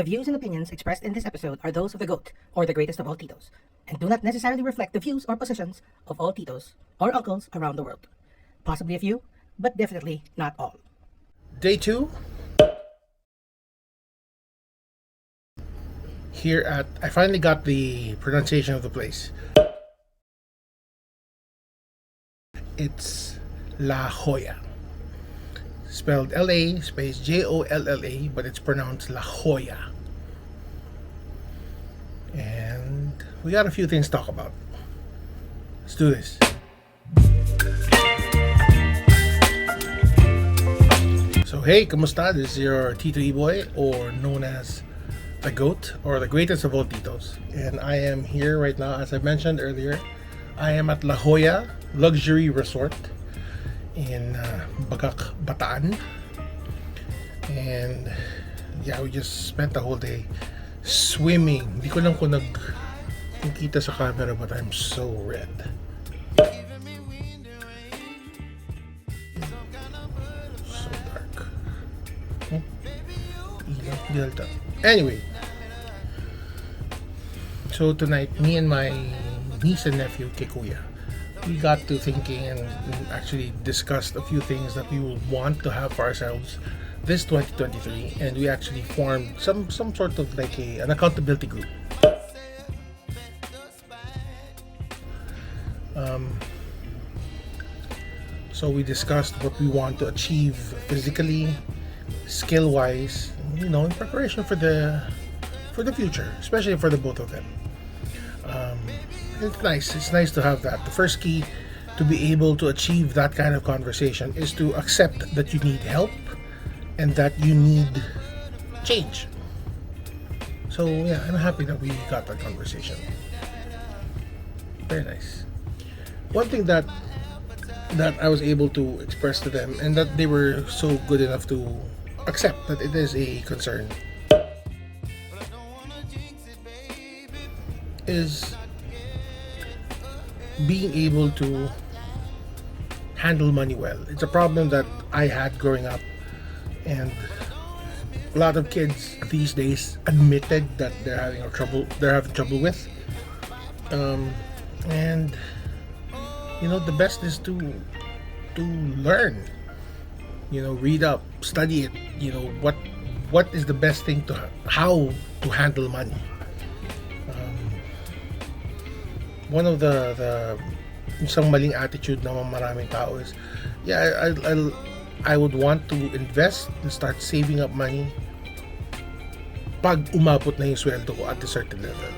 The views and opinions expressed in this episode are those of the GOAT, or the greatest of all Titos, and do not necessarily reflect the views or positions of all Titos or uncles around the world. Possibly a few, but definitely not all. Day 2. Here at, I finally got the pronunciation of the place. It's La Jolla. Spelled L-A, space J-O-L-L-A, but it's pronounced La Jolla. And we got a few things to talk about. Let's do this. So hey, kamusta? This is your Tito E-Boy, or known as the GOAT, or the greatest of all Titos. And I am here right now, as I mentioned earlier. I am at La Jolla Luxury Resort in Bagak, Bataan. And yeah, we just spent the whole day swimming. Hindi ko lang kung kita sa camera, but I'm so red. So dark. Ilaw, delta. Anyway, so tonight, me and my niece and nephew, Kikuya, we got to thinking and actually discussed a few things that we would want to have for ourselves this 2023, and we actually formed some sort of like an accountability group. So we discussed what we want to achieve physically, skill-wise, in preparation for the future, especially for the both of them. It's nice to have that. The first key to be able to achieve that kind of conversation is to accept that you need help and that you need change. So yeah, I'm happy that we got that conversation. Very nice. One thing that I was able to express to them, and that they were so good enough to accept that it is a concern, is being able to handle money well. It's a problem that I had growing up, and a lot of kids these days admitted that they're having trouble with. And the best is to learn. Read up, study it. What is the best thing how to handle money. One of the isang maling attitude ng maraming tao is, yeah, I would want to invest and start saving up money pag umabot na yung sweldo ko at a certain level,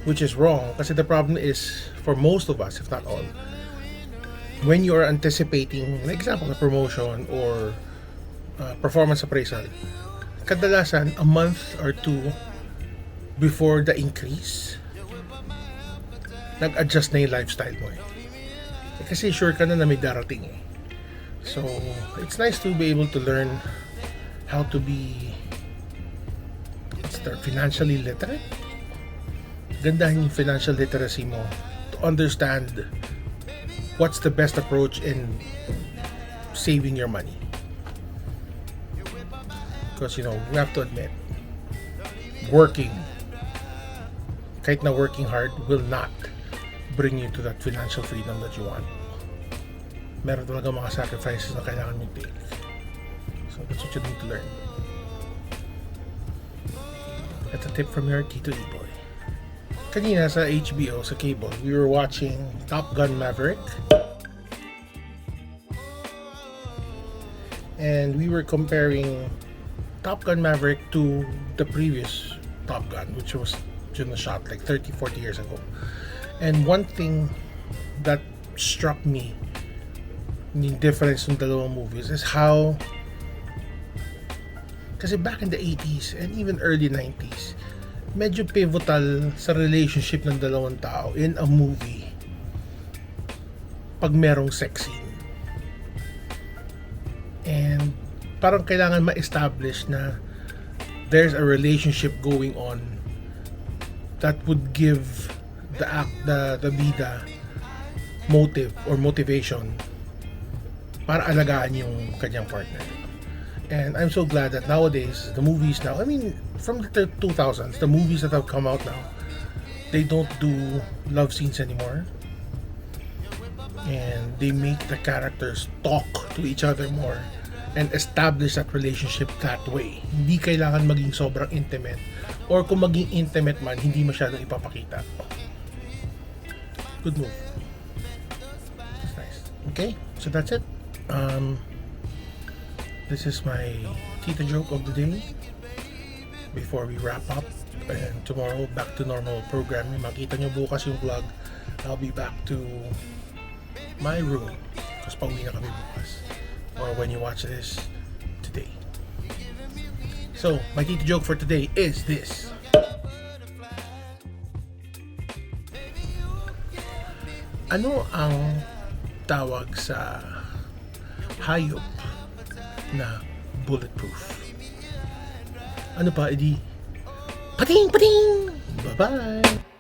which is wrong. Kasi the problem is, for most of us, if not all, when you are anticipating, like example, a promotion or performance appraisal, kadalasan a month or two before the increase, nag-adjust na yung lifestyle mo kasi sure ka na may darating So it's nice to be able to learn how to be financially literate. Gandahin yung financial literacy mo to understand what's the best approach in saving your money, because we have to admit, kahit na working hard will not bring you to that financial freedom that you want. Meron talaga mga sacrifices na kailangan mo take. So that's what you need to learn. That's a tip from your Tito E-Boy. Kanina sa HBO, sa cable, we were watching Top Gun Maverick. And we were comparing Top Gun Maverick to the previous Top Gun, which was shot like 30-40 years ago. And one thing that struck me, the difference ng dalawang movies, is how, kasi back in the 80s and even early 90s, medyo pivotal sa relationship ng dalawang tao in a movie pag merong sex scene. And parang kailangan ma-establish na there's a relationship going on that would give the bida motive or motivation para alagaan yung kanyang partner. And I'm so glad that nowadays, the movies now, I mean, from the 2000s, the movies that have come out now, they don't do love scenes anymore. And they make the characters talk to each other more and establish that relationship that way. Hindi kailangan maging sobrang intimate, or kung maging intimate man, hindi masyadong ipapakita. Good move. That's nice. Okay, so that's it. This is my tita joke of the day before we wrap up, and tomorrow back to normal programming. Makita nyo bukas yung vlog. I'll be back to my room kasi pauwi na kami bukas, or when you watch this today. So my tita joke for today is this: ano ang tawag sa hayop na bulletproof? Ano pa, edi? Pating! Pating! Bye-bye!